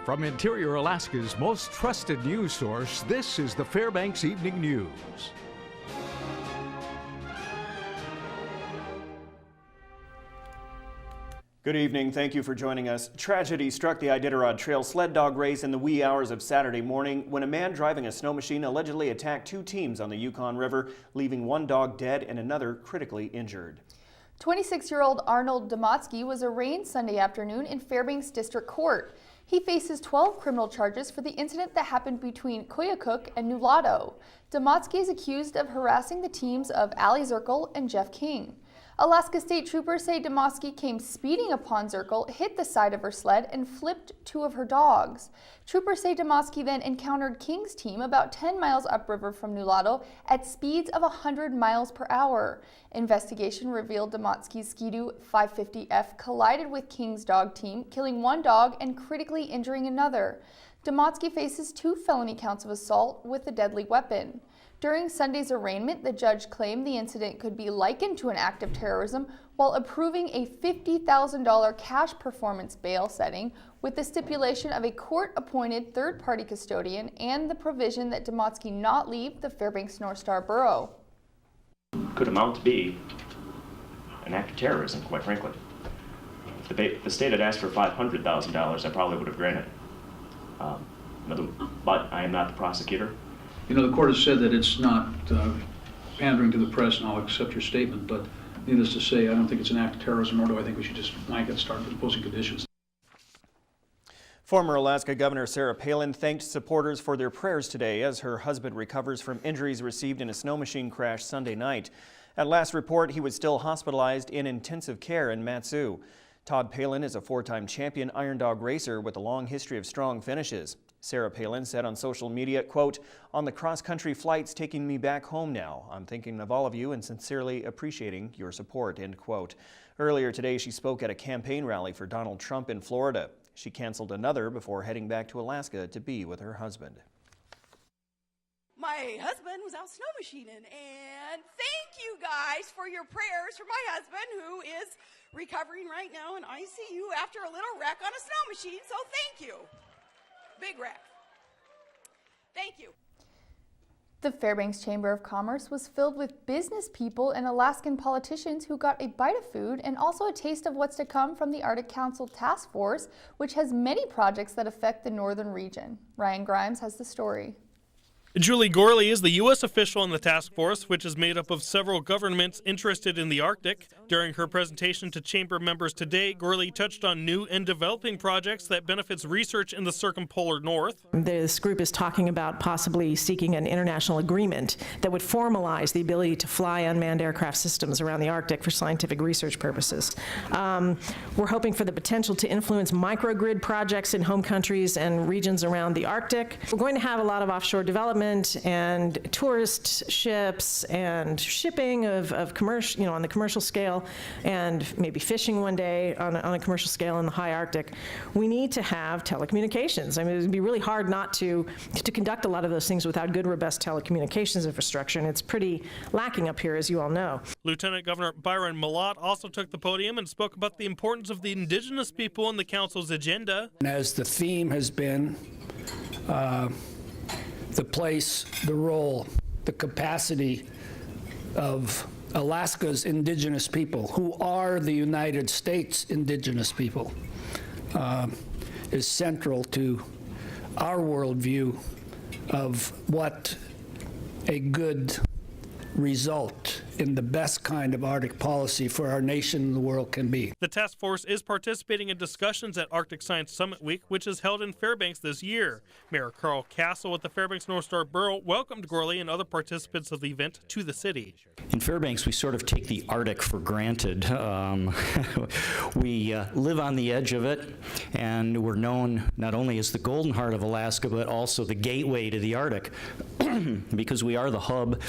From Interior Alaska's most trusted news source, this is the Fbx Evening News. Good evening. Thank you for joining us. Tragedy struck the Iditarod Trail sled dog race in the wee hours of Saturday morning when a man driving a snow machine allegedly attacked two teams on the Yukon River, leaving one dog dead and another critically injured. 26-year-old Arnold Domotsky was arraigned Sunday afternoon in Fairbanks District Court. He faces 12 criminal charges for the incident that happened between Koyukuk and Nulato. Domotsky is accused of harassing the teams of Ali Zirkle and Jeff King. Alaska State Troopers say Domotsky came speeding upon Zirkle, hit the side of her sled, and flipped two of her dogs. Troopers say Domotsky then encountered King's team about 10 miles upriver from Nulato at speeds of 100 miles per hour. Investigation revealed Domotsky's Ski-Doo 550F collided with King's dog team, killing one dog and critically injuring another. Domotsky faces 2 felony counts of assault with a deadly weapon. During Sunday's arraignment, the judge claimed the incident could be likened to an act of terrorism while approving a $50,000 cash performance bail setting with the stipulation of a court-appointed third-party custodian and the provision that Domotsky not leave the Fairbanks North Star Borough. Could amount to be an act of terrorism, quite frankly. If the state had asked for $500,000, I probably would have granted it. But I am not the prosecutor. You know, the court has said that it's not pandering to the press, and I'll accept your statement, but needless to say, I don't think it's an act of terrorism, nor do I think we should just blanket start imposing conditions. Former Alaska Governor Sarah Palin thanked supporters for their prayers today as her husband recovers from injuries received in a snow machine crash Sunday night. At last report, he was still hospitalized in intensive care in Matsu. Todd Palin is a 4-time champion Iron Dog racer with a long history of strong finishes. Sarah Palin said on social media, quote, "On the cross-country flights taking me back home now. I'm thinking of all of you and sincerely appreciating your support," end quote. Earlier today, she spoke at a campaign rally for Donald Trump in Florida. She canceled another before heading back to Alaska to be with her husband. My husband was out snow machining, and thank you guys for your prayers for my husband, who is recovering right now in ICU after a little wreck on a snow machine, so thank you. Big wreck. Thank you. The Fairbanks Chamber of Commerce was filled with business people and Alaskan politicians who got a bite of food and also a taste of what's to come from the Arctic Council Task Force, which has many projects that affect the northern region. Ryan Grimes has the story. Julie Gorley is the U.S. official in the task force, which is made up of several governments interested in the Arctic. During her presentation to chamber members today, Gorley touched on new and developing projects that benefits research in the circumpolar north. This group is talking about possibly seeking an international agreement that would formalize the ability to fly unmanned aircraft systems around the Arctic for scientific research purposes. We're hoping for the potential to influence microgrid projects in home countries and regions around the Arctic. We're going to have a lot of offshore development and tourist ships and shipping of commercial, on the commercial scale, and maybe fishing one day on a commercial scale in the high Arctic. We need to have telecommunications. I mean, it would be really hard not to conduct a lot of those things without good, robust telecommunications infrastructure, and it's pretty lacking up here, as you all know. Lieutenant Governor Byron Malott also took the podium and spoke about the importance of the indigenous people in the council's agenda. And as the theme has been, the place, the role, the capacity of Alaska's indigenous people, who are the United States indigenous people, is central to our worldview of what a good result in the best kind of Arctic policy for our nation and the world can be. The task force is participating in discussions at Arctic Science Summit Week, which is held in Fairbanks this year. Mayor Carl Castle with the Fairbanks North Star Borough welcomed Gorley and other participants of the event to the city. In Fairbanks, we sort of take the Arctic for granted. We live on the edge of it, and we're known not only as the Golden Heart of Alaska, but also the gateway to the Arctic, because we are the hub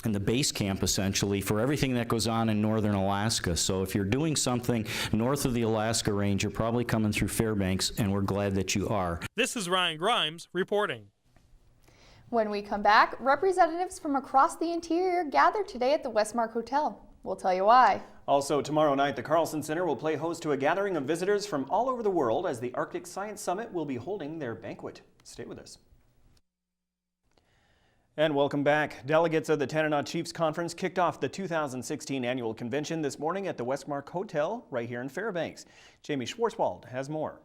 and the base camp, essentially, for everything that goes on in northern Alaska. So if you're doing something north of the Alaska Range, you're probably coming through Fairbanks, and we're glad that you are. This is Ryan Grimes reporting. When we come back, representatives from across the interior gathered today at the Westmark Hotel. We'll tell you why. Also tomorrow night, the Carlson Center will play host to a gathering of visitors from all over the world as the Arctic Science Summit will be holding their banquet. Stay with us. And welcome back. Delegates of the Tanana Chiefs Conference kicked off the 2016 annual convention this morning at the Westmark Hotel right here in Fairbanks. Jamie Schwartzwald has more.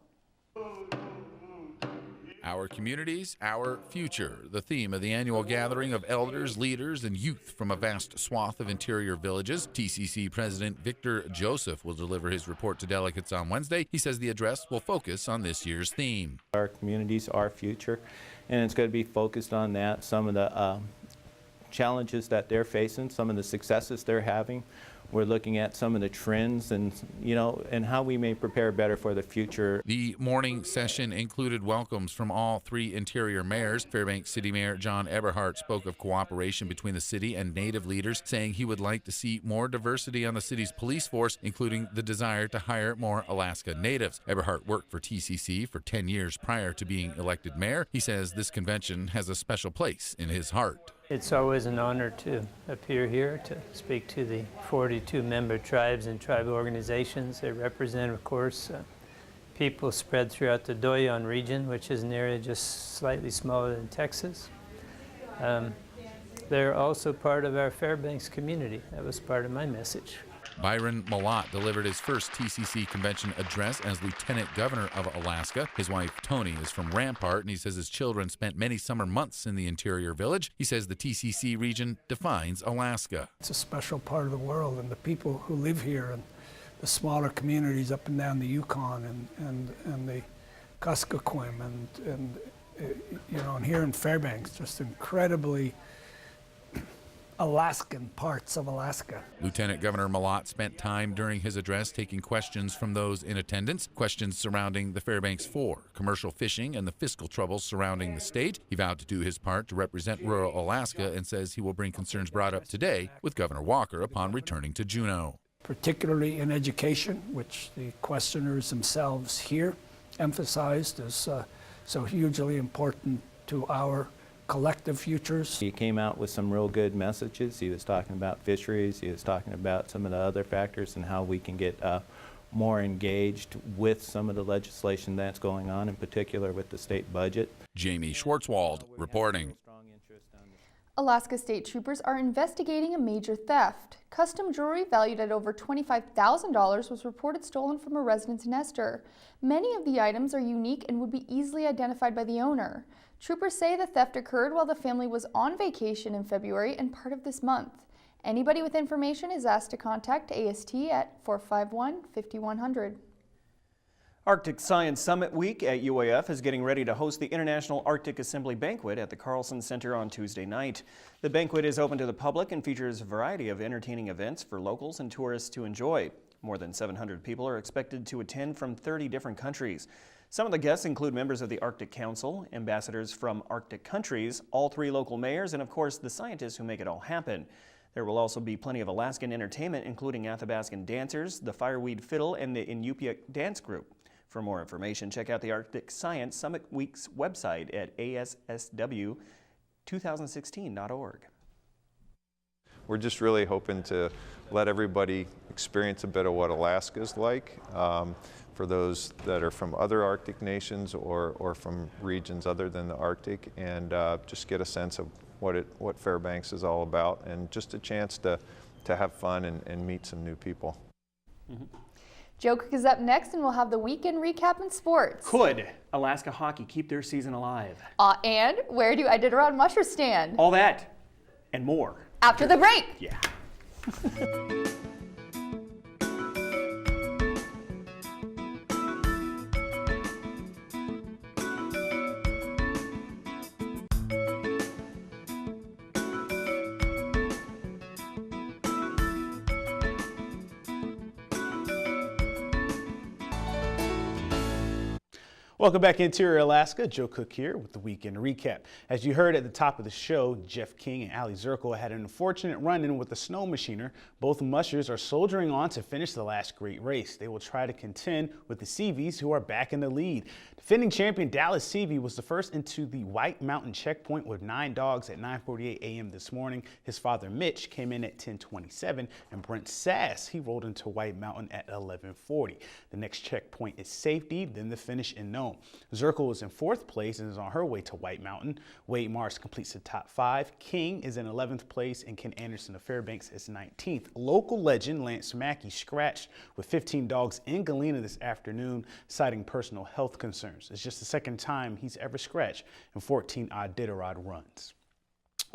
Our communities, our future, the theme of the annual gathering of elders, leaders, and youth from a vast swath of interior villages. TCC President Victor Joseph will deliver his report to delegates on Wednesday. He says the address will focus on this year's theme. Our communities, our future, and it's going to be focused on that, some of the challenges that they're facing, some of the successes they're having. We're looking at some of the trends and, and how we may prepare better for the future. The morning session included welcomes from all three interior mayors. Fairbanks City Mayor John Eberhardt spoke of cooperation between the city and Native leaders, saying he would like to see more diversity on the city's police force, including the desire to hire more Alaska Natives. Eberhardt worked for TCC for 10 years prior to being elected mayor. He says this convention has a special place in his heart. It's always an honor to appear here to speak to the 42 member tribes and tribal organizations. They represent, of course, people spread throughout the Doyon region, which is an area just slightly smaller than Texas. They're also part of our Fairbanks community. That was part of my message. Byron Malott delivered his first TCC convention address as Lieutenant Governor of Alaska. His wife, Tony, is from Rampart, and he says his children spent many summer months in the interior village. He says the TCC region defines Alaska. It's a special part of the world, and the people who live here and the smaller communities up and down the Yukon and the Kuskokwim and here in Fairbanks, just incredibly Alaskan parts of Alaska. Lieutenant Governor Malott spent time during his address taking questions from those in attendance, questions surrounding the Fairbanks Four, commercial fishing, and the fiscal troubles surrounding the state. He vowed to do his part to represent rural Alaska and says he will bring concerns brought up today with Governor Walker upon returning to Juneau. Particularly in education, which the questioners themselves here emphasized is so hugely important to our collective futures. He came out with some real good messages. He was talking about fisheries. He was talking about some of the other factors and how we can get more engaged with some of the legislation that's going on, in particular with the state budget. Jamie Schwartzwald reporting. Alaska State Troopers are investigating a major theft. Custom jewelry valued at over $25,000 was reported stolen from a residence in Esther. Many of the items are unique and would be easily identified by the owner. Troopers say the theft occurred while the family was on vacation in February and part of this month. Anybody with information is asked to contact AST at 451-5100. Arctic Science Summit Week at UAF is getting ready to host the International Arctic Assembly Banquet at the Carlson Center on Tuesday night. The banquet is open to the public and features a variety of entertaining events for locals and tourists to enjoy. More than 700 people are expected to attend from 30 different countries. Some of the guests include members of the Arctic Council, ambassadors from Arctic countries, all three local mayors, and of course the scientists who make it all happen. There will also be plenty of Alaskan entertainment, including Athabascan dancers, the Fireweed Fiddle, and the Inupiaq Dance Group. For more information, check out the Arctic Science Summit Week's website at ASSW2016.org. We're just really hoping to let everybody experience a bit of what Alaska is like. For those that are from other Arctic nations or from regions other than the Arctic, and just get a sense of what Fairbanks is all about, and just a chance to have fun and meet some new people. Mm-hmm. Joe Cook is up next, and we'll have the weekend recap in sports. Could Alaska hockey keep their season alive? And where do Iditarod mushers stand? All that and more. After the break. Yeah. Welcome back, Interior Alaska. Joe Cook here with the weekend recap. As you heard at the top of the show, Jeff King and Allie Zirkle had an unfortunate run-in with the snow machiner. Both mushers are soldiering on to finish the last great race. They will try to contend with the Seavies, who are back in the lead. Defending champion Dallas Seavey was the first into the White Mountain checkpoint with 9 dogs at 9:48 a.m. this morning. His father, Mitch, came in at 10:27, and Brent Sass, he rolled into White Mountain at 11:40. The next checkpoint is Safety, then the finish in Nome. Zirkle is in 4th place and is on her way to White Mountain. Wade Mars completes the top 5. King is in 11th place, and Ken Anderson of Fairbanks is 19th. Local legend Lance Mackey scratched with 15 dogs in Galena this afternoon, citing personal health concerns. It's just the second time he's ever scratched in 14 Iditarod runs.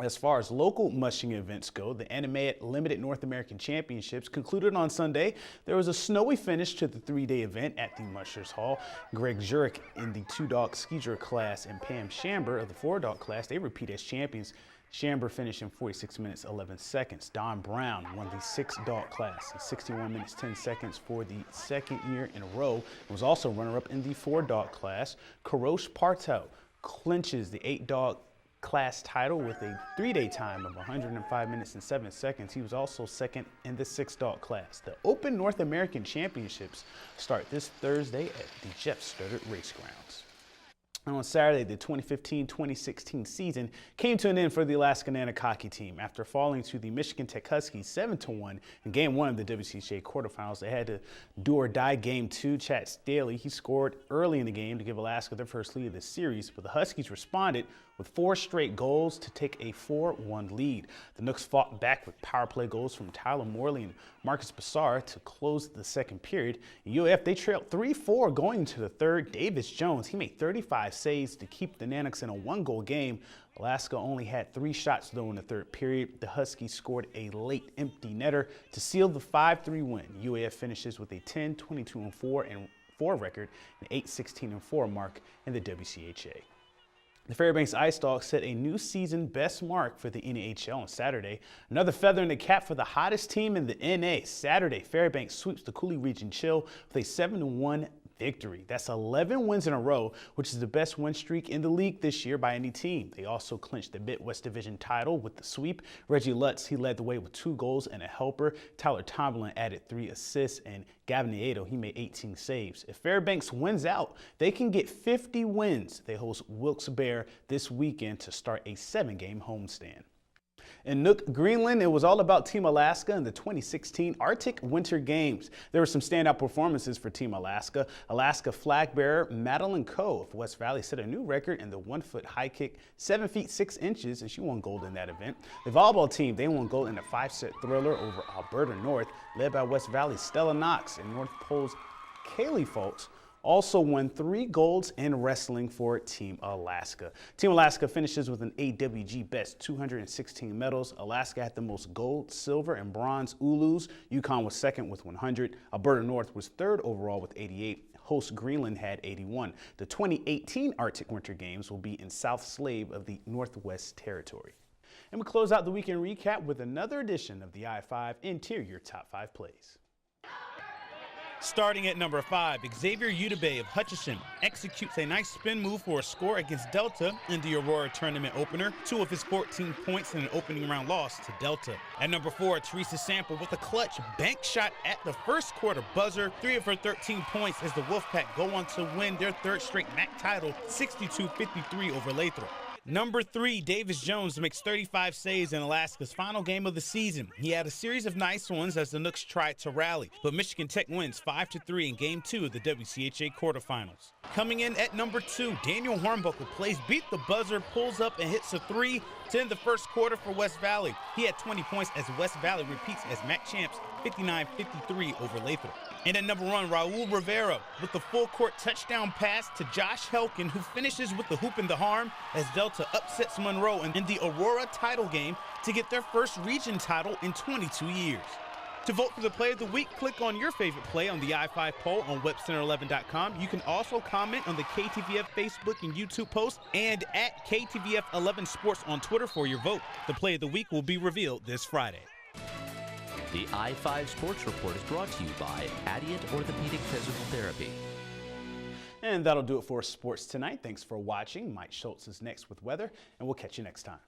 As far as local mushing events go, the Animate Limited North American Championships concluded on Sunday. There was a snowy finish to the 3-day event at the Mushers Hall. Greg Zurich in the 2-dog skeeter class and Pam Shamber of the 4-dog class, they repeat as champions. Shamber finished in 46 minutes 11 seconds. Don Brown won the 6-dog class in 61 minutes 10 seconds for the second year in a row. He was also runner-up in the 4-dog class. Karosh Partel clinches the 8-dog class title with a 3-day time of 105 minutes and 7 seconds. He was also second in the 6-dog class. The Open North American Championships start this Thursday at the Jeff Studdert Race Grounds. And on Saturday, the 2015-2016 season came to an end for the Alaska Nanack hockey team. After falling to the Michigan Tech Huskies 7-1 in Game 1 of the WCHA quarterfinals, they had to do or die Game 2. Chad Staley, he scored early in the game to give Alaska their first lead of the series, but the Huskies responded with 4 straight goals to take a 4-1 lead. The Nooks fought back with power play goals from Tyler Morley and Marcus Bassar to close the second period. UAF, they trailed 3-4 going into the third. Davis Jones, he made 35 saves to keep the Nanacks in a 1-goal game. Alaska only had 3 shots though in the third period. The Huskies scored a late empty netter to seal the 5-3 win. UAF finishes with a 10-22-4 record, an 8-16-4 mark in the WCHA. The Fairbanks Ice Dogs set a new season best mark for the NAHL on Saturday. Another feather in the cap for the hottest team in the NA. Saturday, Fairbanks sweeps the Cooley Region Chill with a 7-1 victory. That's 11 wins in a row, which is the best win streak in the league this year by any team. They also clinched the Midwest Division title with the sweep. Reggie Lutz, he led the way with 2 goals and a helper. Tyler Tomlin added 3 assists, and Gavin Nieto, he made 18 saves. If Fairbanks wins out, they can get 50 wins. They host Wilkes-Barre this weekend to start a 7-game homestand. In Nuuk, Greenland, it was all about Team Alaska in the 2016 Arctic Winter Games. There were some standout performances for Team Alaska. Alaska flag bearer Madeline Coe of West Valley set a new record in the 1-foot high kick, 7 feet 6 inches, and she won gold in that event. The volleyball team, they won gold in a 5-set thriller over Alberta North, led by West Valley's Stella Knox, and North Pole's Kaylee Folks also won 3 golds in wrestling for Team Alaska. Team Alaska finishes with an AWG best 216 medals. Alaska had the most gold, silver, and bronze Ulus. Yukon was second with 100. Alberta North was third overall with 88. Host Greenland had 81. The 2018 Arctic Winter Games will be in South Slave of the Northwest Territory. And we close out the weekend recap with another edition of the I-5 Interior Top 5 Plays. Starting at number 5, Xavier Udebe of Hutchison executes a nice spin move for a score against Delta in the Aurora tournament opener, 2 of his 14 points in an opening round loss to Delta. At number 4, Teresa Sample with a clutch bank shot at the first quarter buzzer, 3 of her 13 points as the Wolfpack go on to win their 3rd straight MAC title, 62-53 over Lathrop. Number 3, Davis Jones makes 35 saves in Alaska's final game of the season. He had a series of nice ones as the Nooks tried to rally, but Michigan Tech wins 5-3 in Game 2 of the WCHA quarterfinals. Coming in at number 2, Daniel Hornbuckle plays beat the buzzer, pulls up and hits a 3 to end the first quarter for West Valley. He had 20 points as West Valley repeats as MAC champs, 59-53 over Lathrop. And at number 1, Raul Rivera with the full court touchdown pass to Josh Helkin, who finishes with the hoop and the harm as Delta upsets Monroe in the Aurora title game to get their first region title in 22 years. To vote for the play of the week, click on your favorite play on the I-5 poll on webcenter11.com. You can also comment on the KTVF Facebook and YouTube post and at KTVF11 Sports on Twitter for your vote. The play of the week will be revealed this Friday. The I-5 Sports Report is brought to you by Adient Orthopedic Physical Therapy. And that'll do it for sports tonight. Thanks for watching. Mike Schultz is next with weather, and we'll catch you next time.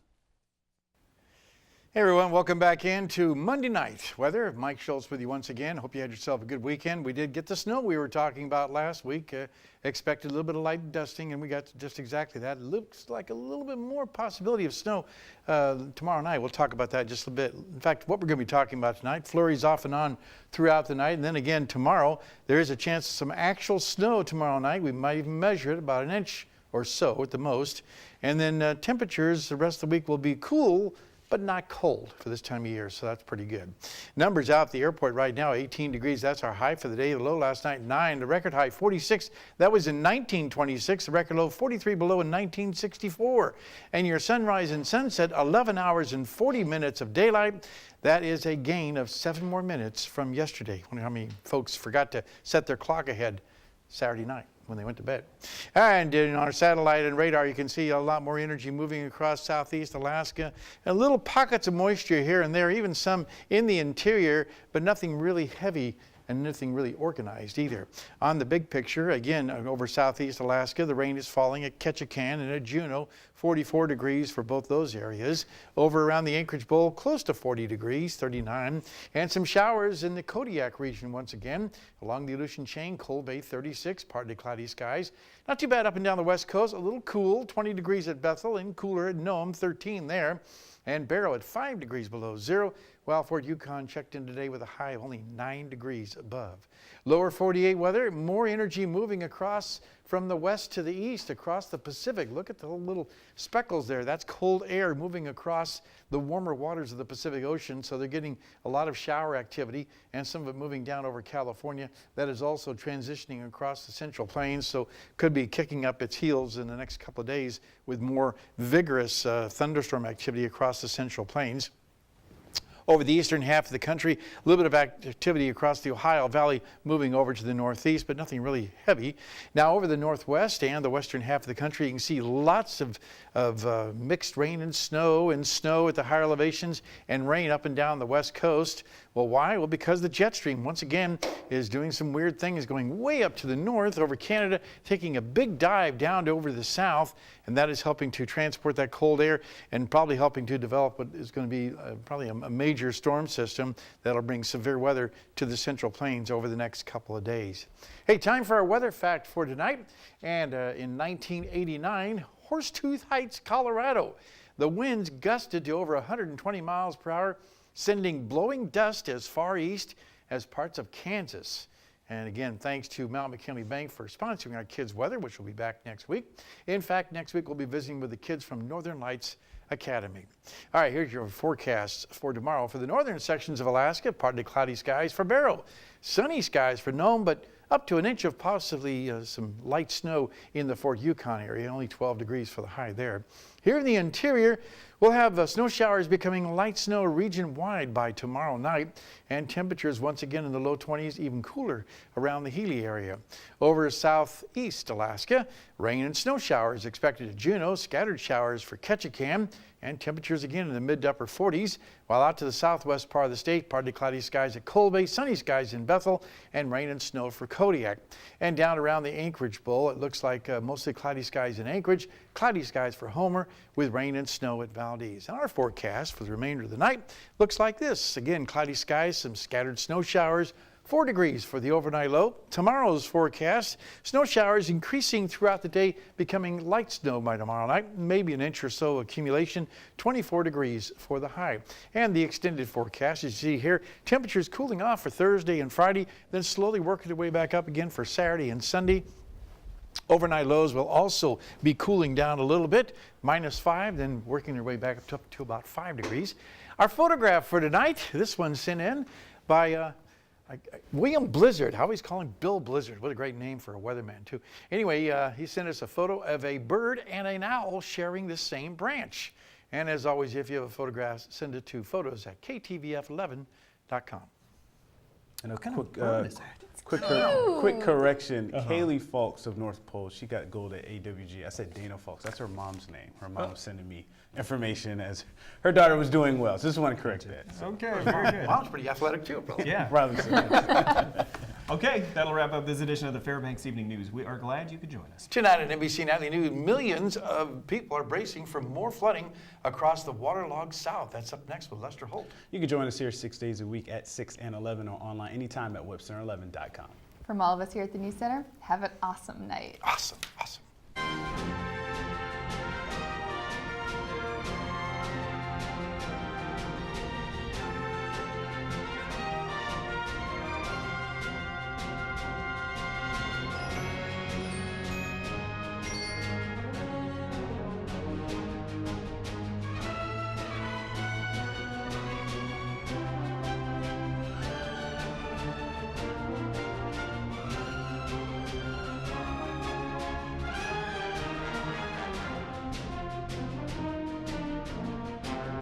Hey everyone, welcome back into Monday Night Weather. Mike Schultz with you once again. Hope you had yourself a good weekend. We did get the snow we were talking about last week. Expected a little bit of light dusting, and we got just exactly that. It looks like a little bit more possibility of snow tomorrow night. We'll talk about that just a bit. In fact, what we're going to be talking about tonight, flurries off and on throughout the night, and then again tomorrow, there is a chance of some actual snow tomorrow night. We might even measure it about an inch or so at the most. And then temperatures the rest of the week will be cool, but not cold for this time of year, so that's pretty good. Numbers out at the airport right now, 18 degrees. That's our high for the day. The low last night, 9. The record high, 46. That was in 1926. The record low, 43 below in 1964. And your sunrise and sunset, 11 hours and 40 minutes of daylight. That is a gain of 7 more minutes from yesterday. I wonder how many folks forgot to set their clock ahead Saturday night when they went to bed. And on our satellite and radar, you can see a lot more energy moving across southeast Alaska. And little pockets of moisture here and there, even some in the interior, but nothing really heavy and nothing really organized either. On the big picture, again, over southeast Alaska, the rain is falling at Ketchikan and at Juneau, 44 degrees for both those areas. Over around the Anchorage Bowl, close to 40 degrees, 39. And some showers in the Kodiak region once again. Along the Aleutian Chain, Cold Bay, 36, partly cloudy skies. Not too bad up and down the west coast, a little cool, 20 degrees at Bethel and cooler at Nome, 13 there. And Barrow at 5 degrees below zero, while Fort Yukon checked in today with a high of only 9 degrees above. Lower 48 weather, more energy moving across from the west to the east across the Pacific. Look at the little speckles there. That's cold air moving across the warmer waters of the Pacific Ocean, so they're getting a lot of shower activity, and some of it moving down over California. That is also transitioning across the Central Plains, so could be kicking up its heels in the next couple of days with more vigorous thunderstorm activity across the Central Plains. Over the eastern half of the country, a little bit of activity across the Ohio Valley moving over to the northeast, but nothing really heavy. Now over the northwest and the western half of the country, you can see lots of mixed rain and snow at the higher elevations and rain up and down the west coast. Well, why? Well, because the jet stream, once again, is doing some weird things, going way up to the north over Canada, taking a big dive down to over the south, and that is helping to transport that cold air and probably helping to develop what is going to be probably a major storm system that'll bring severe weather to the Central Plains over the next couple of days. Hey, time for our weather fact for tonight. And in 1989, Horsetooth Heights, Colorado, the winds gusted to over 120 miles per hour, sending blowing dust as far east as parts of Kansas. And again, thanks to Mount McKinley Bank for sponsoring our kids' weather, which will be back next week. In fact, next week we'll be visiting with the kids from Northern Lights Academy. All right, here's your forecasts for tomorrow. For the northern sections of Alaska, partly cloudy skies for Barrow. Sunny skies for Nome, but up to an inch of possibly some light snow in the Fort Yukon area, only 12 degrees for the high there. Here in the interior, we'll have snow showers becoming light snow region-wide by tomorrow night, and temperatures once again in the low 20s, even cooler around the Healy area. Over southeast Alaska, rain and snow showers expected at Juneau, scattered showers for Ketchikan, and temperatures again in the mid to upper 40s, while out to the southwest part of the state, partly cloudy skies at Cold Bay, sunny skies in Bethel, and rain and snow for Kodiak. And down around the Anchorage Bowl, it looks like mostly cloudy skies in Anchorage, cloudy skies for Homer, with rain and snow at Valdez. And our forecast for the remainder of the night looks like this. Again, cloudy skies, some scattered snow showers, 4 degrees for the overnight low. Tomorrow's forecast, snow showers increasing throughout the day, becoming light snow by tomorrow night, maybe an inch or so accumulation, 24 degrees for the high. And the extended forecast, as you see here, temperatures cooling off for Thursday and Friday, then slowly working their way back up again for Saturday and Sunday. Overnight lows will also be cooling down a little bit, -5, then working their way back up to about 5 degrees. Our photograph for tonight, this one's sent in by William Blizzard. I always call him Bill Blizzard. What a great name for a weatherman, too. Anyway, he sent us a photo of a bird and an owl sharing the same branch. And as always, if you have a photograph, send it to photos@ktVF11.com. And a quick correction. Kaylee Falks of North Pole, she got gold at AWG. I said Dana Falks. That's her mom's name. Her mom was sending me information as her daughter was doing well. So just want to correct that. So. Okay, very good. Mom's pretty athletic too, probably. Yeah. Probably so. Okay, that'll wrap up this edition of the Fairbanks Evening News. We are glad you could join us. Tonight at NBC Nightly News, millions of people are bracing for more flooding across the waterlogged South. That's up next with Lester Holt. You can join us here 6 days a week at 6 and 11 or online anytime at webcenter11.com. From all of us here at the News Center, have an awesome night. Awesome, awesome.